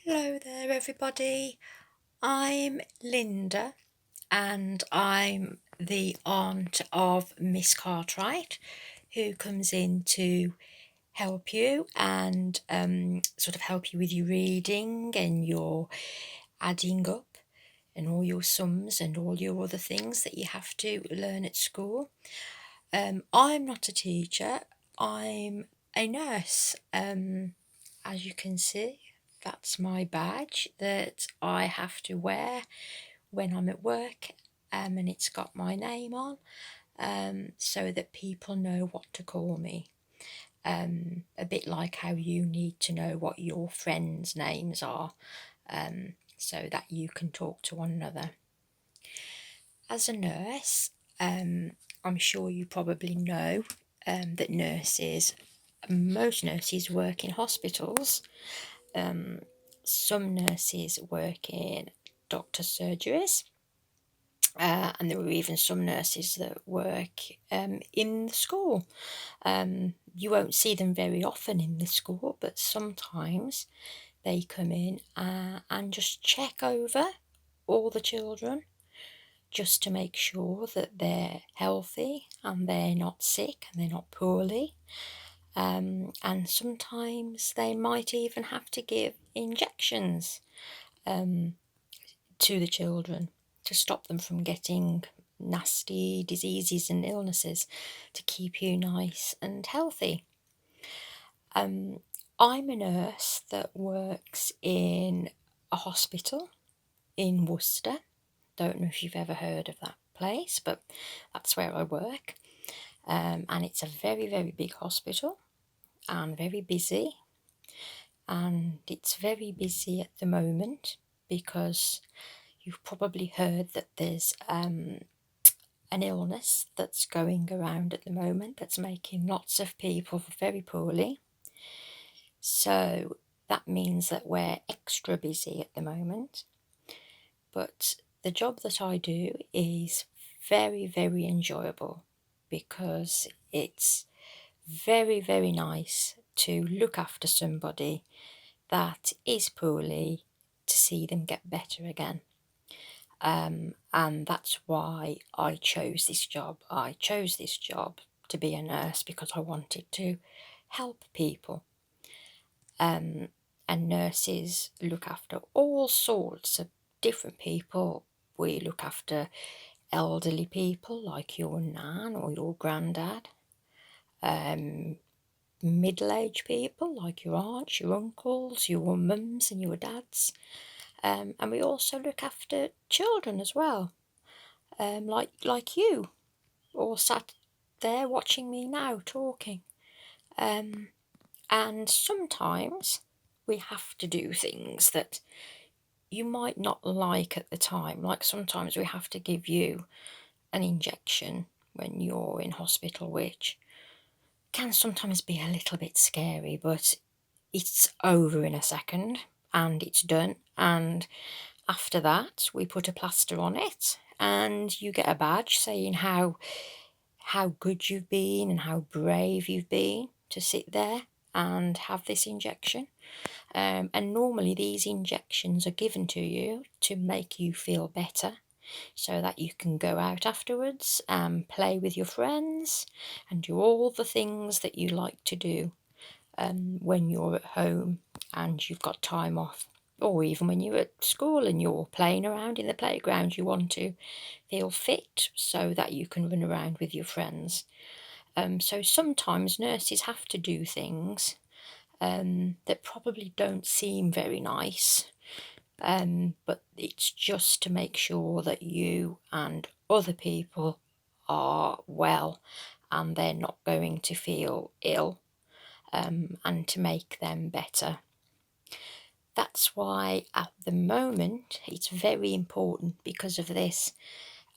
Hello there, everybody. I'm Linda, and I'm the aunt of Miss Cartwright, who comes in to help you and sort of help you with your reading and your adding up and all your sums and all your other things that you have to learn at school. I'm not a teacher, I'm a nurse. As you can see, that's my badge that I have to wear when I'm at work, and it's got my name on, so that people know what to call me. A bit like how you need to know what your friends' names are, so that you can talk to one another. As a nurse, I'm sure you probably know that most nurses work in hospitals. Some nurses work in doctor surgeries, and there are even some nurses that work in the school. You won't see them very often in the school, but sometimes they come in and just check over all the children just to make sure that they're healthy and they're not sick and they're not poorly. And sometimes they might even have to give injections to the children to stop them from getting nasty diseases and illnesses, to keep you nice and healthy. I'm a nurse that works in a hospital in Worcester. Don't know if you've ever heard of that place, but that's where I work. And it's a very, very big hospital and very busy. And it's very busy at the moment because you've probably heard that there's an illness that's going around at the moment that's making lots of people very poorly. So that means that we're extra busy at the moment. But the job that I do is very, very enjoyable because it's very, very nice to look after somebody that is poorly, to see them get better again. And that's why I chose this job. I chose this job to be a nurse because I wanted to help people. And nurses look after all sorts of different people. We look after elderly people like your nan or your granddad, middle-aged people like your aunts, your uncles, your mums and your dads. And we also look after children as well, like you, all sat there watching me now talking. And sometimes we have to do things that you might not like at the time. Like sometimes we have to give you an injection when you're in hospital, which can sometimes be a little bit scary, but it's over in a second and it's done. And after that, we put a plaster on it and you get a badge saying how good you've been and how brave you've been to sit there and have this injection. And normally these injections are given to you to make you feel better, so that you can go out afterwards and play with your friends and do all the things that you like to do when you're at home and you've got time off. Or even when you're at school and you're playing around in the playground, you want to feel fit so that you can run around with your friends. So sometimes nurses have to do things that probably don't seem very nice, but it's just to make sure that you and other people are well and they're not going to feel ill, and to make them better. That's why at the moment it's very important, because of this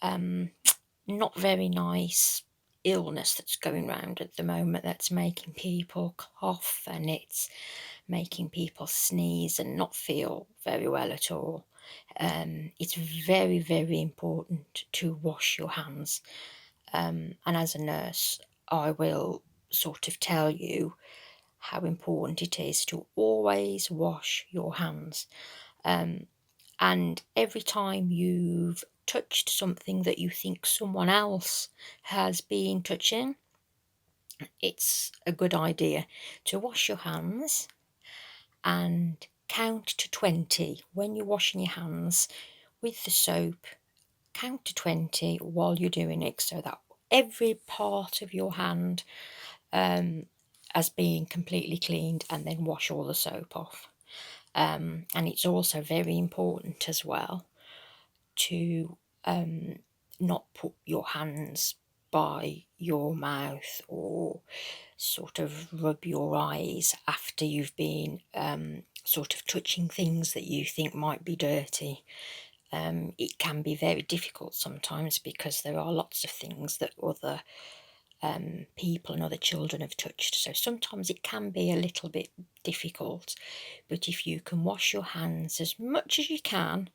not very nice illness that's going around at the moment, that's making people cough and it's making people sneeze and not feel very well at all. It's very, very important to wash your hands. And as a nurse, I will sort of tell you how important it is to always wash your hands. Um, and every time you've touched something that you think someone else has been touching, it's a good idea to wash your hands and count to 20 when you're washing your hands with the soap. Count to 20 while you're doing it so that every part of your hand has been completely cleaned, and then wash all the soap off. And it's also very important as well to not put your hands by your mouth or sort of rub your eyes after you've been sort of touching things that you think might be dirty. It can be very difficult sometimes because there are lots of things that other people and other children have touched. So sometimes it can be a little bit difficult. But if you can wash your hands as much as you can,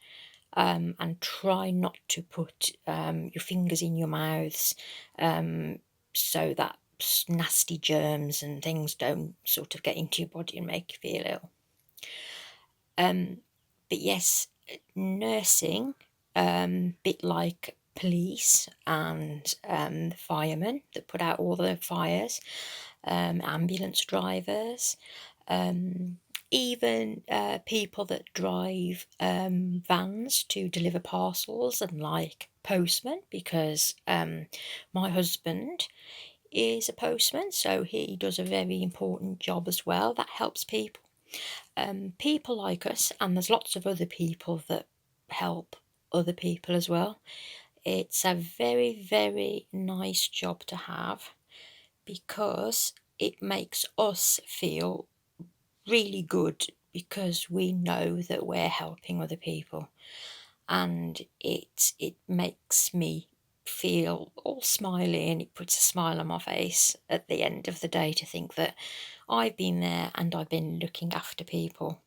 and try not to put your fingers in your mouths, so that nasty germs and things don't sort of get into your body and make you feel ill. But yes, nursing, bit like police and firemen that put out all the fires, ambulance drivers, even people that drive vans to deliver parcels, and like postmen, because my husband is a postman, so he does a very important job as well that helps people. People like us, and there's lots of other people that help other people as well. It's a very, very nice job to have because it makes us feel really good, because we know that we're helping other people, and it makes me feel all smiley, and it puts a smile on my face at the end of the day to think that I've been there and I've been looking after people.